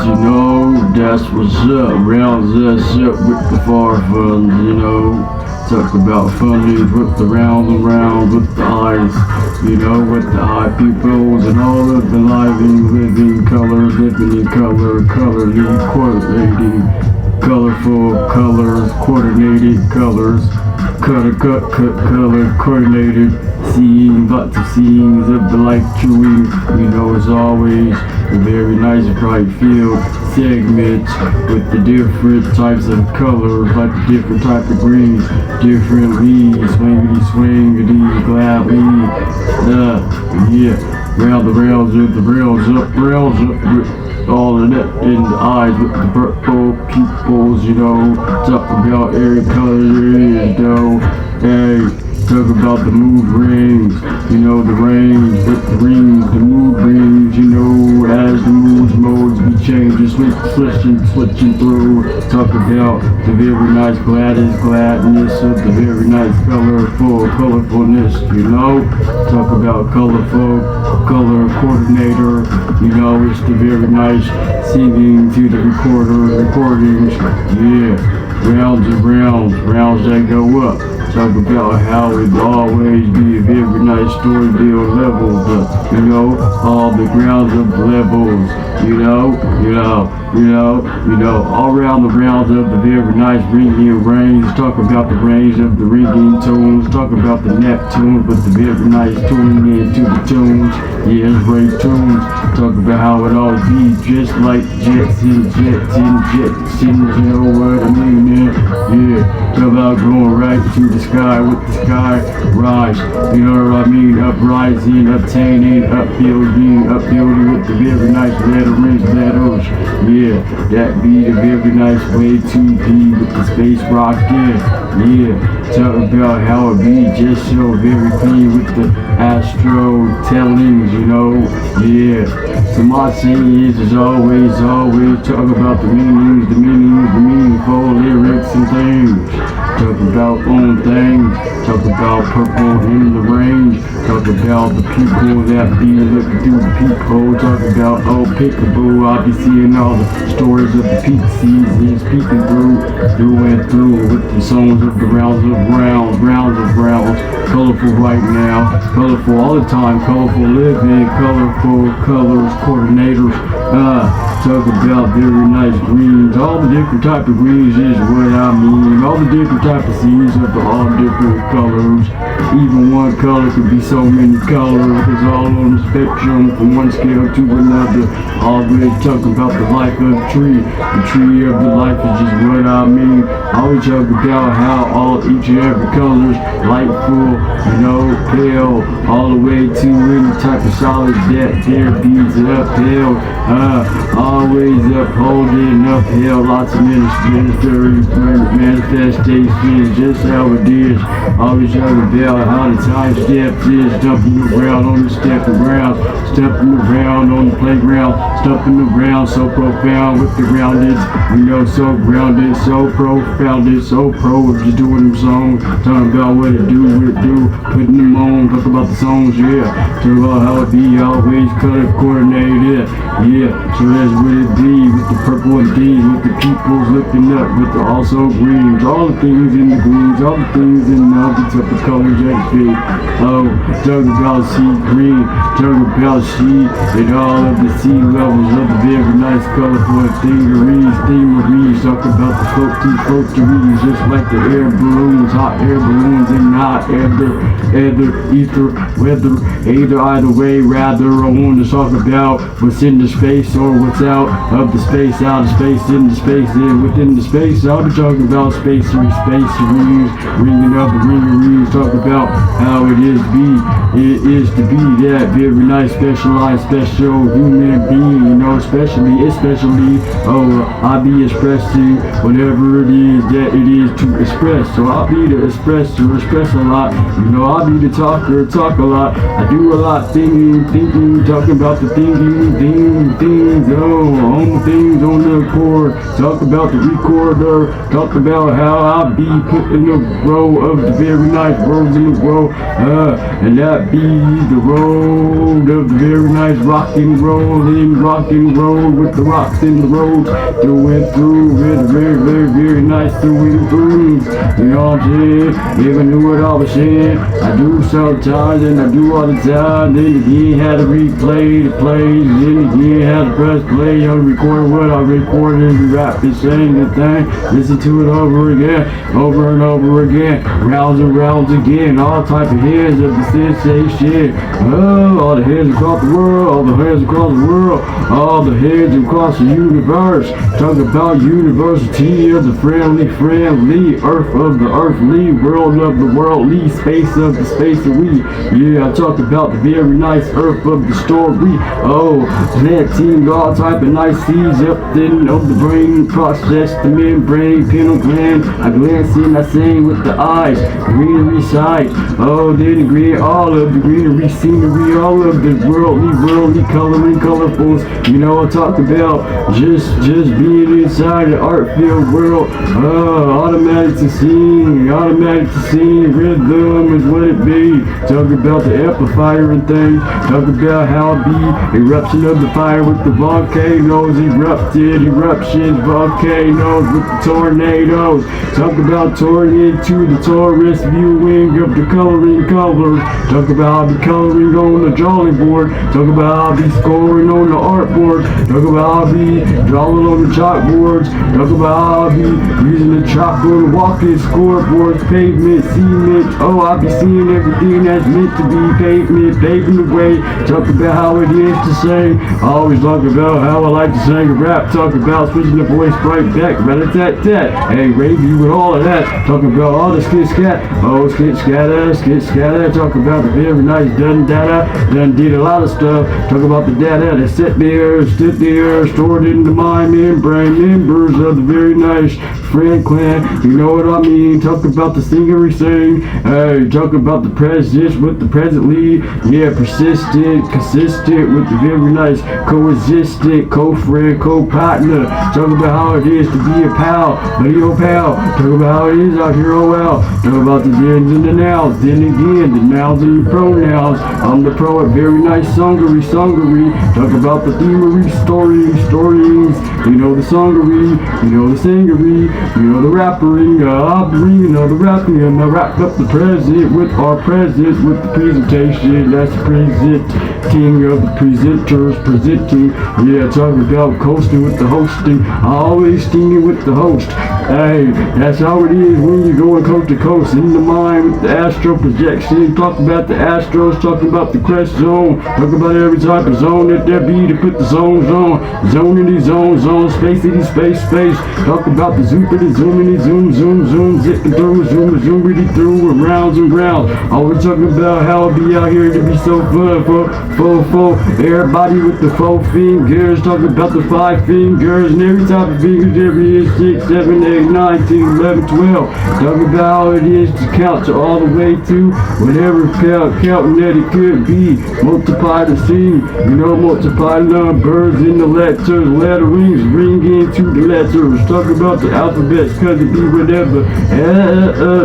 you know, that's what's up. Rounds us up with the far funds, you know. Talk about funnies with the rounds and rounds with the eyes, you know, with the eye pupils and all of the living colors, living in color, colorly, coordinating, colorful colors, coordinated colors, cut, color, coordinated, seeing, lots of scenes of the light chewing, you know, as always, a very nice bright field segments with the different types of colors, like the different type of greens, different leaves, swingity, gladly, yeah, round the rails up, with all of that in the eyes with the purple pupils, you know, talk about every color there is, though, hey. Talk about the mood rings, you know, the range with the rings, the mood rings, you know, as the modes be changing, switching through. Talk about the very nice gladness of the very nice colorfulness, you know. Talk about color coordinator, you know, it's the very nice singing to the recordings, yeah. Rounds and rounds that go up. Talk about how it always be a very nice story build level, you know, all the grounds of levels, you know, all around the rounds of the very nice ringing range. Talk about the range of the ringing tones. Talk about the Neptune with the very nice tuning into the tunes. Yeah, it's great tunes. Talk about how it always be just like Jetsons, you know what I mean, man? Yeah, talk about going right to the sky with the sky rise, you know what I mean? Uprising, obtaining, upbuilding with the very nice letters, yeah, that be the very nice way to be with the space rocket, yeah, talk about how it be just so very clean with the astro tellings, you know, yeah, so my saying is always talk about the meaningful lyrics and things. Talk about own things, talk about purple in the range, talk about the people that be looking through the peephole, talk about peekaboo, I be seeing all the stories of the peak seasons, peeking through with the songs of the rounds, colorful right now, colorful all the time, colorful living, colorful colors, coordinators, talk about very nice greens, all the different type of greens is what I mean, all the different type of seeds of all different colors, even one color could be so many colors, it's all on the spectrum from one scale to another, always talk about the life of the tree of the life is just what I mean, always talk about how each and every color's lightful, you know, pale, all the way to any type of solid that there beats uphill, always upholding uphill, lots of manifestations, just how it is, always talk about how the time steps is, jumping around on the stepping around on the playground, stumping around so profound with the grounded, you know, so grounded, so profounded, so pro of just doing them songs, talking about what it do, putting them on, talk about the songs, yeah, talk about how it be always color coordinated, yeah, so that's what it be with the purple and things, with the peoples looking up, with the also greens, all the things in the greens, all the things in all the type of colors that fit, talk about sea green, talk about sea, and all of the sea levels of the very nice colorful themeries, talk about the floateries, just like the air balloons, hot air balloons, and not ether, weather, either way, rather, I want to talk about what's in the space or what's out of the space, out of space, in the space, and within the space. I'll be talking about spaceries, ringing up the ringeries, talk about how it is to be that very nice, specialized, special human being, you know, especially, I be expressing whatever it is that it is to express, so I'll be the expressor, express a lot, you know, I'll be the talker, talk a lot, I do a lot, thinking, talking about the things, on the things on the chord, talk about the recorder, talk about how I be be put in the row of the very nice roads in the row, and that be the road of the very nice rock and roll with the rocks in the road, through and through, very nice through and through. You know what I'm saying? Even knew what I was saying. I do sometimes and I do all the time. Then again, had to replay the plays. Then again, had to press play on record what I recorded and rap and sing the thing. Listen to it over again, over and over again, rounds and rounds again. All type of heads of the sensation. Oh, all the heads across the world, all the heads across the world, all the heads across the universe. Talk about university of the friendly, earth of the earthly, world of the worldly, space of the space of we. Yeah, I talk about the very nice earth of the story. Oh, planting all type of nice seeds up in of the brain, process the membrane, pineal gland. I glance in, I sing with the eyes, greenery sight. Oh, then agree all of the greenery scenery, all of the worldly coloring, colorfuls. You know, I talk about just being inside the art-filled world. Automatic to sing, rhythm is what it be. Talk about the amplifier and things. Talk about how it be eruption of the fire with the volcanoes, eruptions, volcanoes with the tornadoes. Talk about touring into the tourist viewing of the coloring colors. Talk about the coloring on the drawing board. Talk about the scoring on the artboard. Talk about the drawing on the chalkboards. Talk about the using the chalk on the walking scoreboards, pavement, cement. Oh, I be seeing everything that's meant to be pavement, paving the way. Talk about how it is to sing. I always talk about how I like to sing a rap. Talk about switching the voice right back, rat-a-tat-tat. Hey, Ravy with all of that. Talk about all the skit scat. Oh, skit scatter. Talk about the very nice done data. Done did a lot of stuff. Talk about the data that sit there, stored in the mind membrane, members of the very nice friend clan. You know what I mean? Talk about the singery sing. Hey, talk about the present with the presently. Yeah, persistent, consistent with the very nice coexistent, co-friend, co-partner. Talk about how it is to be a pal, buddy old pal. Talk about how it is out here, oh well. Talk about the thens and the nows. Then again, the nouns and the pronouns. I'm the pro at very nice songery. Talk about the themery, stories. You know the songery, you know the singery, you know the rappering, you know the rapping, and I wrap up the present with our presence with the presentation. That's the presenting of the presenters presenting. Yeah, talking about coasting with the hosting. Always stinging with the host. Hey, that's how it is when you go coast to coast in the mind with the astro projection. Talk about the astros, talking about the crest zone. Talk about every type of zone that there be to put the zones on. Zonity, zone, spacity, space. Talk about the zoopity, zoomity, zoom, zipping through, zoomity through, and rounds. Always talking about how it be out here to be so fun for everybody with the 4 fingers. Talking about the 5 fingers and every type of fingers there is 6, 7, 8, 9, 10, 11, 12. Talk about how it is to count to all the way to whatever counting that it could be. Multiply the scene, you know, multiply numbers in the letters, letterings, ring into the letters. Talk about the alphabets, cause it be whatever.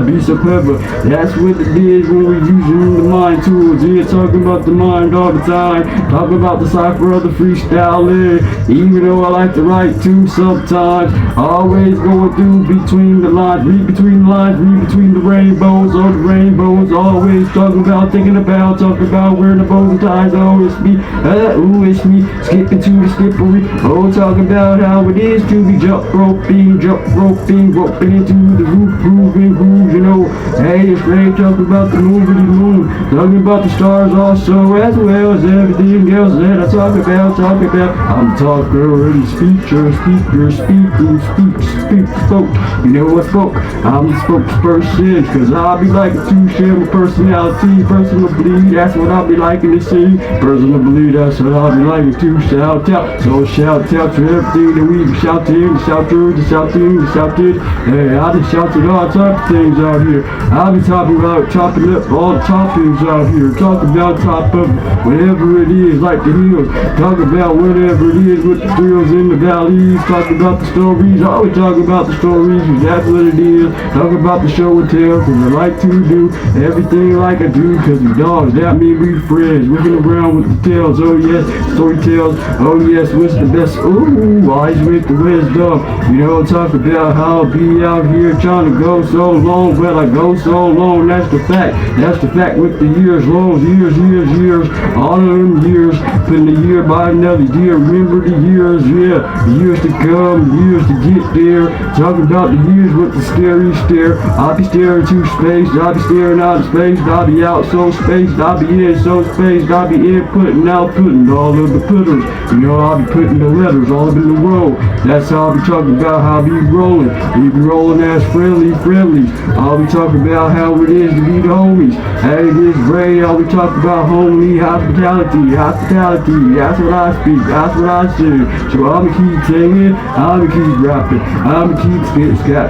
Be so clever. That's what it is when we're using the mind tools. Yeah, talking about the mind all the time. Talking about the cipher of the freestyling. Even though I like to write too sometimes. Always going through between the lines, read between the lines, read between the rainbows, all the rainbows. Always talking about, thinking about, talking about wearing the bows and ties. Oh, it's me, it's me, skipping to the skippery. Oh, talking about how it is to be jump roping into the roof, grooving grooves, you know. Hey, it's great talking about the moon, talking about the stars also, as well as everything else that I talk about. I'm the talker and speaker, spoke. You know I spoke. I'm the spokesperson, cause I'll be liking to share my personality, personal belief. That's what I'll be liking to see. Personal belief, that's what I'll be liking to shout out. So shout out to everything that we shouted. Hey, I just shouted all types of things out here. I'll be talking about chopping up all the toppings out here. Talk about top of whatever it is, like the hills. Talk about whatever it is with the thrills in the valleys. Talk about the stories. Always talk about the stories, cause that's what it is. Talk about the show and tell, cause I like to do everything like I do, cause we dogs, that mean we friends. Whipping around with the tales, oh yes, story tales, oh yes, what's the best? Ooh, eyes with the wisdom. You know, talk about how I be out here trying to go so long. Well, I go so long, that's the fact. That's the fact with the years, long years. All of them years, putting a year by another year. Remember the years, yeah. The years to come, the years to get there. Talk about the years with the scary stare. I'll be staring to space, I'll be staring out of space. I'll be out so spaced, I'll be in so spaced. I'll be inputting, outputting all of the putters. You know, I'll be putting the letters all up in the row. That's how I'll be talking about how I be rolling. We be rolling as friendlies. I'll be talking about how it is to be the homies. Hey, this Ray, I'll be talking about homely hospitality. That's what I speak, that's what I say. So I'ma keep singing, I'ma keep rapping, I'ma keep skip.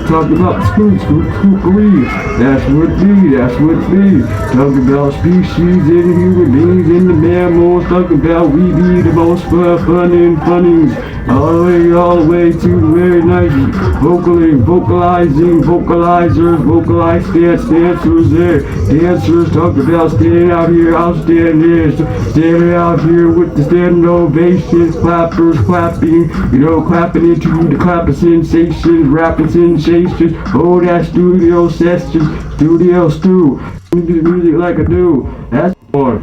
Talking about scoopery. That's what it be. Talking about species and human beings in the mammals. Talking about we be the most fun and funnies. All the way to very nice vocalizing, vocalizers, dancers there. Dancers talk about standing out here, I'll stand there. Standing out here with the standing ovations, clappers clapping, you know, clapping into the clapping sensations, rapping sensations. Oh, that studio sessions, studio stew. Music like I do. That's fun.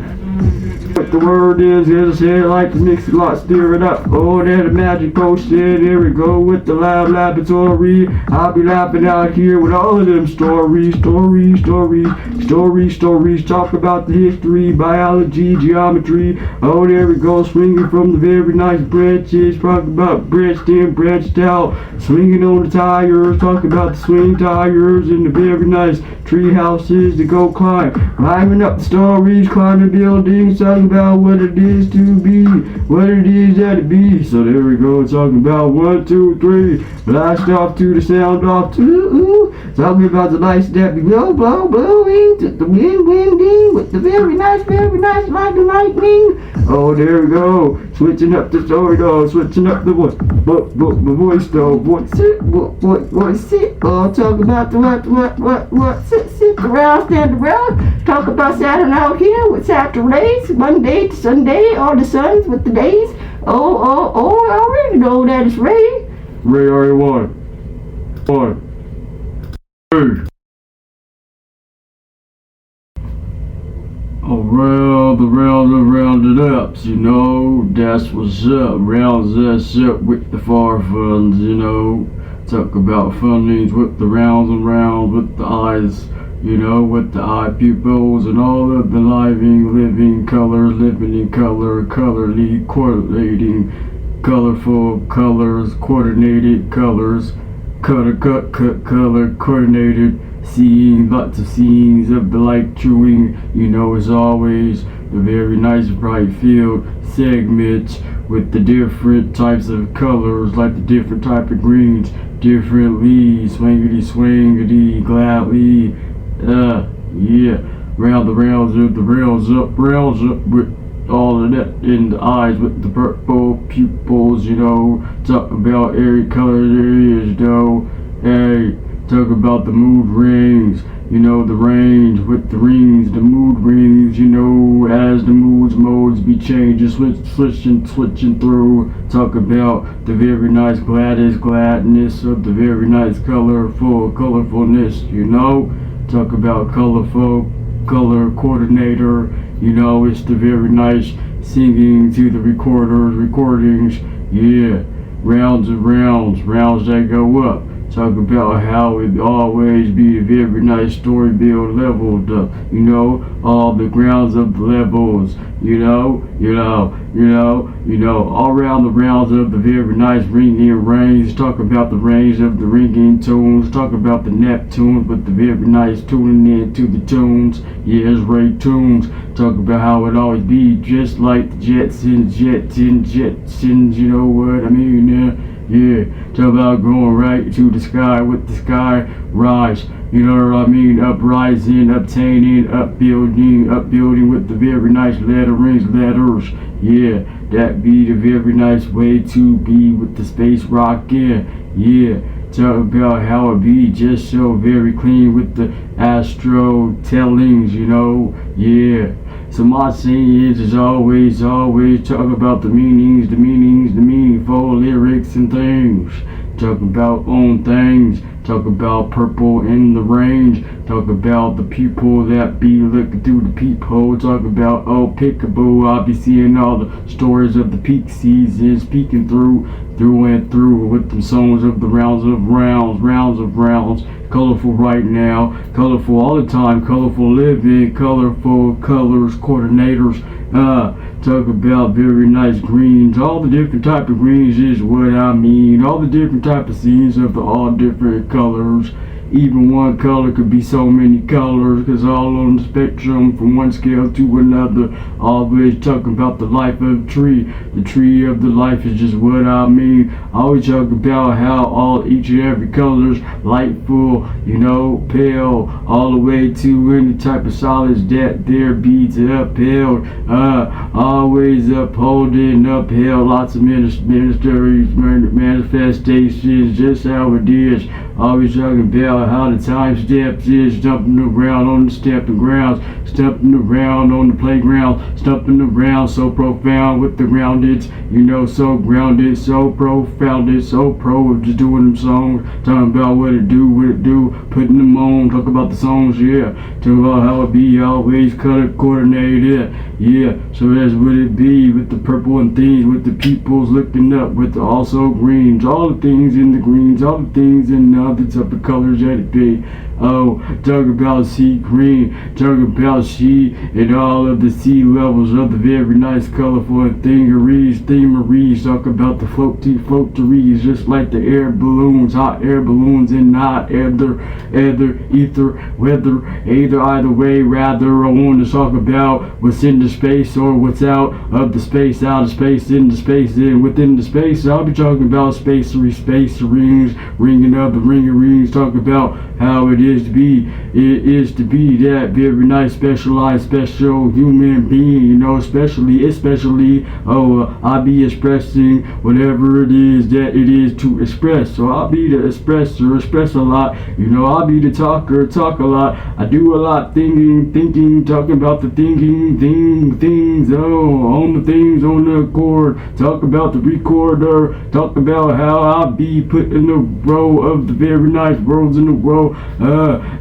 What the word is I say it like to mix it lot, stir it up. Oh, there's a magic potion. Here we go with the loud laboratory. I'll be laughing out here with all of them stories. Talk about the history, biology, geometry. Oh, there we go, swinging from the very nice branches. Talk about branched in, branched out, swinging on the tires. Talk about the swing tires and the very nice tree houses to go climb. Climbing up the stories, climbing buildings, talking about what it is to be, what it is that it be. So there we go, talking about 1, 2, 3, blast off to the sound off to, talking about the lights that be blowing to the winding with the very nice like the lightning. Oh, there we go, switching up the story though, switching up the voice though, voice it, oh, talk about the sit around, stand around, talk about Saturn out here with Saturdays, Monday to Sunday, all the suns with the days. Oh, I already know that it's Ray. Ray already won. Hey. Around the rounded ups, you know, that's what's up. Rounds us up with the far funds, you know. Talk about fundings with the rounds and rounds, with the eyes, you know, with the eye pupils and all of the living colors, living in color, colorly, coordinating, colorful colors, coordinated colors, cut, color, coordinated, seeing, lots of scenes of the light chewing, you know, as always, the very nice bright field segments with the different types of colors, like the different type of greens, different leaves, swingity, gladly, yeah, round the rails up with all of that in the eyes with the purple pupils, you know, talk about every color there is, though. Hey, talk about the mood rings, you know, the range with the rings, the mood rings, you know, as the modes be changing, switching through. Talk about the very nice gladness of the very nice colorfulness, you know. Talk about colorful, color coordinator, you know, it's the very nice singing to the recordings, yeah, rounds that go up. Talk about how it always be a very nice story build leveled up, you know, all the grounds of the levels, you know, all around the rounds of the very nice ringing range. Talk about the range of the ringing tunes, talk about the Neptunes with the very nice tuning in to the tunes, yes, Ray tunes. Talk about how it always be just like the Jetsons, you know what I mean, Yeah, talk about going right to the sky with the sky rise. You know what I mean? Uprising, obtaining, upbuilding with the very nice letters. Yeah, that be the very nice way to be with the space rockin'. Yeah, talk about how it be just so very clean with the astro tellings, you know? Yeah. So my saying is always talk about the meaningful lyrics and things. Talk about own things. Talk about purple in the range. Talk about the people that be looking through the peephole. Talk about pickaboo. I'll be seeing all the stories of the peak seasons peeking through and through with them songs of the rounds of rounds. Colorful right now, colorful all the time, colorful living, colorful colors, coordinators. Talk about very nice greens. All the different type of greens is what I mean. All the different type of scenes of the all different colors. Even one color could be so many colors, cause all on the spectrum from one scale to another. Always talking about the life of a tree. The tree of the life is just what I mean. I always talk about how all each and every color's lightful, you know, pale, all the way to any type of solids that there be to upheld. Always upholding, upheld, lots of ministries, manifestations, just how it is. Always talking about how the time steps is jumping around on the stepping grounds, stepping around on the playground, stepping around so profound with the grounded, you know, so grounded, so profound, so pro of just doing them songs, talking about what it do, putting them on, talk about the songs, yeah, talk about how it be always color coordinated, yeah, so that's what it be with the purple and things, with the peoples looking up, with the also greens, all the things in the greens, all the things in the other type of colors that it be. Oh, talk about sea green, talk about she and all of the sea levels of the very nice colorful and themeries, talk about the floateries, just like the air balloons, hot air balloons and not ether, weather, either way, rather I want to talk about what's in the space or what's out of the space, out of space, in the space, and within the space. I'll be talking about space rings, ringing up the ring-a-rings, talk about how it is to be that very nice, specialized, special human being, you know, especially, I'll be expressing whatever it is that it is to express. So I'll be the expressor, express a lot, you know, I'll be the talker, talk a lot, I do a lot thinking, talking about the things, on the things on the chord, talk about the recorder, talk about how I'll be put in the row of the very nice worlds in the row,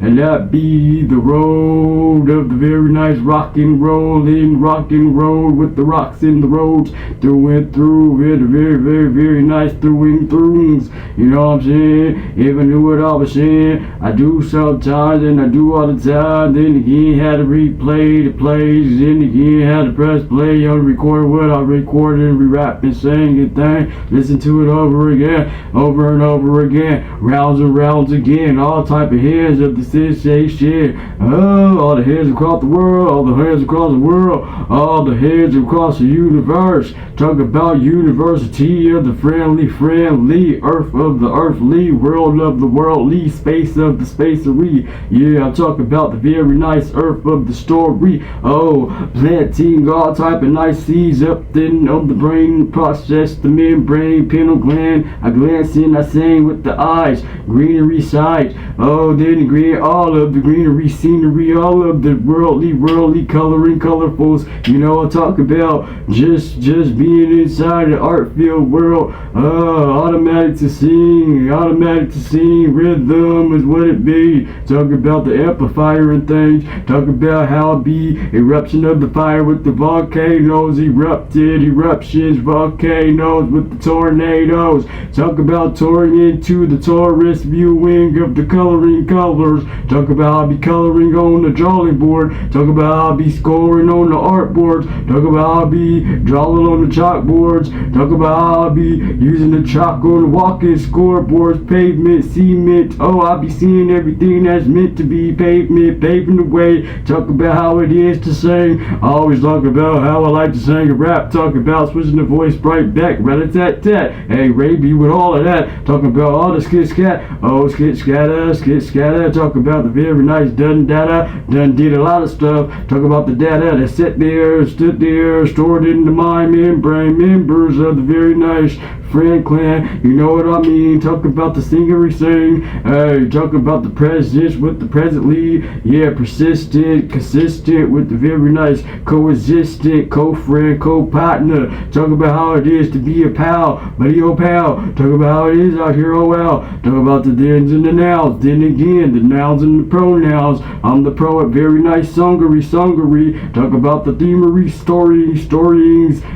and that be the road of the very nice rock and roll with the rocks in the roads through and through with the very nice through and throughs. You know what I'm saying? If I knew what I was saying, I do sometimes and I do all the time. Then again, had to replay the plays. Then again, had to press play on record what I recorded and re-rap and sing and thing. Listen to it over and over again, rounds and rounds again. All type of heads of the sensation. Oh, all the heads across the world, all the heads across the world, all the heads across the universe. Talk about university of the friendly, earth of the earthly, world of the worldly, space of the spacery. Yeah, I talk about the very nice earth of the story. Oh, planting all type of nice seeds up in of the brain, process the membrane, pineal gland. I glance in, I sing with the eyes, greenery sight. Oh, then green, all of the greenery, scenery, all of the worldly coloring, colorfuls. You know, I talk about just being inside the art field world. Automatic to sing, rhythm is what it be. Talk about the amplifier and things. Talk about how it be eruption of the fire with the volcanoes, eruptions, volcanoes with the tornadoes. Talk about touring into the tourist viewing of the coloring colors. Talk about how I be coloring on the drawing board. Talk about how I be scoring on the artboards. Talk about how I be drawing on the chalkboards. Talk about how I be using the chalk on the walking scoreboards, pavement, cement. Oh, I be seeing everything that's meant to be pavement, paving the way. Talk about how it is to sing. I always talk about how I like to sing a rap. Talk about switching the voice right back, rat-a-tat-tat. Hey, Ray B with all of that. Talking about all the skit scat. Oh, skit scatter, skit scatter. Talk about the very nice done data. Done did a lot of stuff. Talk about the data that sat there, stood there, stored in the mind membrane. Members of the very nice friend clan, you know what I mean. Talk about the singery sing. Hey, talk about the presence with the presently. Yeah, persistent, consistent with the very nice coexistent, co-friend, co-partner. Talk about how it is to be a pal, buddy old pal. Talk about how it is out here, oh well. Talk about the thens and the nows. Then again, the nouns and the pronouns. I'm the pro at very nice songery. Talk about the themery, storyings.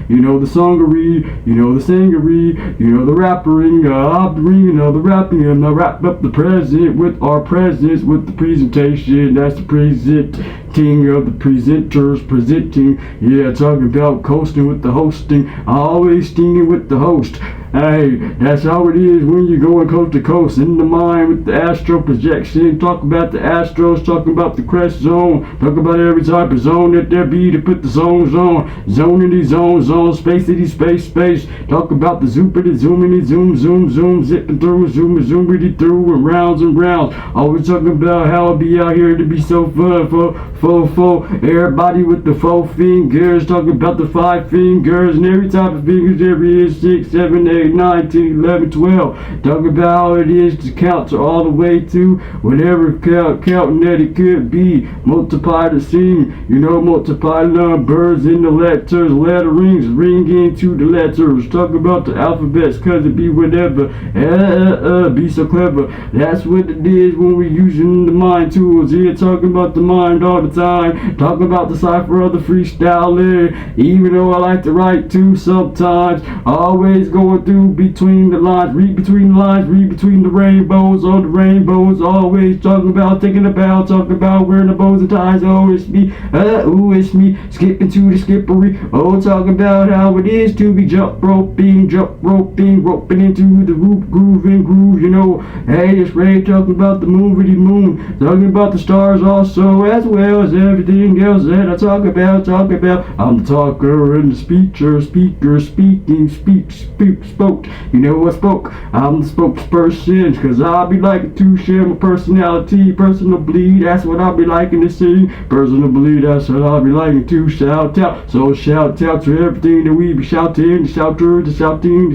You know the songery, you know the singery. You know the rappering, the rapping, and I wrap up the present with our presence with the presentation. That's the presenting of the presenters presenting. Yeah, talking about coasting with the hosting. Always stinging with the host. Hey, that's how it is when you're going coast to coast in the mind with the astro projection. Talk about the astros, talking about the crest zone. Talk about every type of zone that there be to put the zones on. Zonity, zone, spacity, space. Talk about the zoopity, zoomity, zoom, zipping through, zoomity through, and rounds. Always talking about how it be out here to be so fun for everybody with the 4 fingers. Talking about the 5 fingers and every type of fingers there is 6, 7, 8. 9, 10, 11, 12. Talk about how it is to count to all the way to whatever counting that it could be. Multiply the scene, you know, multiply numbers in the letters, letterings, ring into the letters. Talk about the alphabets, cause it be whatever. Be so clever. That's what it is when we're using the mind tools. Yeah, talking about the mind all the time. Talking about the cipher of the freestyler. Even though I like to write too sometimes. Always going through between the lines, read between the lines, read between the rainbows, all the rainbows, always talking about taking a bow, talking about wearing the bows and ties. Oh, it's me, it's me, skipping to the skippery. Oh, talking about how it is to be jump roping into the groove, you know. Hey, it's Ray talking about the moon, talking about the stars also, as well as everything else that I talk about. I'm the talker and the speaker, speaking, spoke. You know I spoke. I'm the spokesperson, cause I'll be liking to share my personality, personal bleed. That's what I'll be liking to see. Personal bleed, that's what I'll be liking to shout out. So shout out to everything that we be shouting, the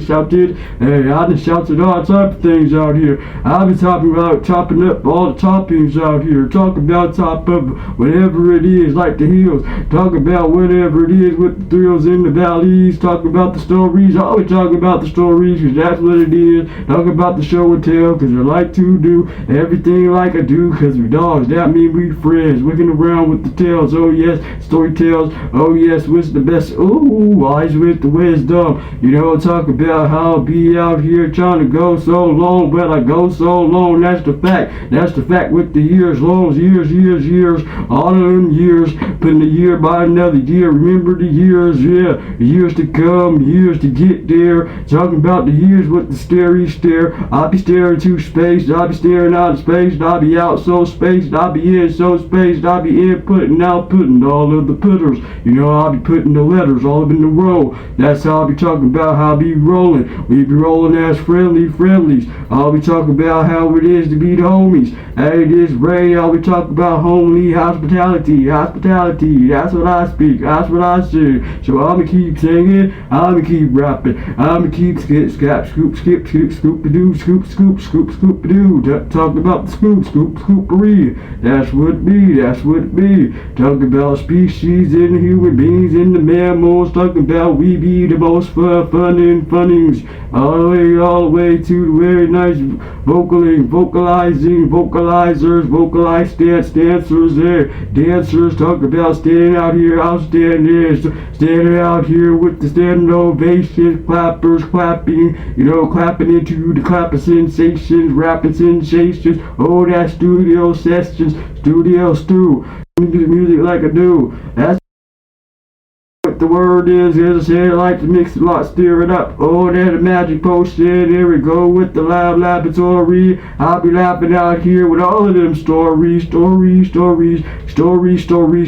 shouted. Hey, I done shouted all type of things out here. I've been talking about chopping up all the toppings out here. Talk about top of whatever it is, like the hills. Talk about whatever it is with the thrills in the valleys. Talk about the stories. Always talking about the stories, cause that's what it is. Talk about the show and tell, cause I like to do everything like I do, cause we dogs, that mean we friends. Wigging around with the tales, oh yes, story tales, oh yes, what's the best? Ooh, wise with the wisdom. You know, talk about how I be out here trying to go so long, but I go so long, that's the fact with the years, long years, all of them years, putting a year by another year, remember the years, yeah, years to come, years to get there. Talking about the years with the starry stare. I'll be staring to space. I'll be staring out of space. I'll be out so spaced. I'll be in so spaced. I'll be inputting, outputting all of the putters. You know, I'll be putting the letters all up in the row. That's how I'll be talking about how I'll be rolling. We be rolling as friendlies. I'll be talking about how it is to be the homies. Hey, this Ray, I'll be talking about homely hospitality. That's what I speak. That's what I say. So I'ma keep singing. I'ma keep rapping. I'ma keep scoop-a-doo, scoop-a-doo. Talk about the scoopery. That's what it be. Talk about species and the human beings and the mammals. Talking about we be the most fun and funnings. All the way to the very nice vocalizers, dancers there. Dancers talk about standing out here, outstanding, standing out here with the standing ovations, clappers, clapping, clapping into the clapping sensations, rapping sensations. Oh, that studio sessions, studio stew. Music like I do. That's what the word is I said, I like to mix a lot, stir it up. Oh, there's a magic potion. Here we go with the loud laboratory. I'll be laughing out here with all of them stories.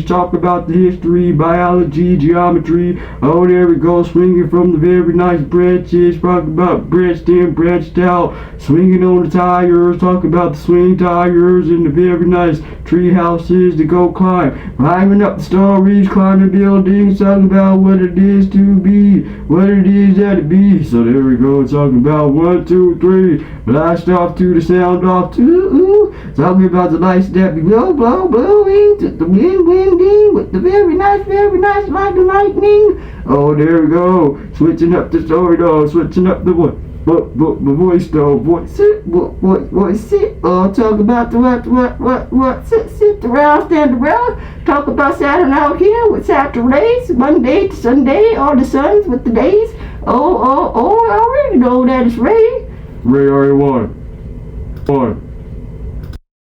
Talk about the history, biology, geometry. Oh, there we go, swinging from the very nice branches. Talk about branched in, branched out. Swinging on the tires. Talk about the swing tires and the very nice tree houses to go climb. Climbing up the stories, climbing buildings. Talking about what it is to be, what it is that it be. So there we go, talking about 1, 2, 3, blast off to the sound off to, talking about the lights that be blowing to the winding with the very nice like the lightning. Oh, there we go, switching up the story though, switching up the what? My voice though, voice it. Oh, talk about the what? Sit around, stand around. Talk about Saturn out here with Saturdays, Monday to Sunday, all the suns with the days. Oh, I already know that it's Ray. Ray already won.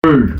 Hey.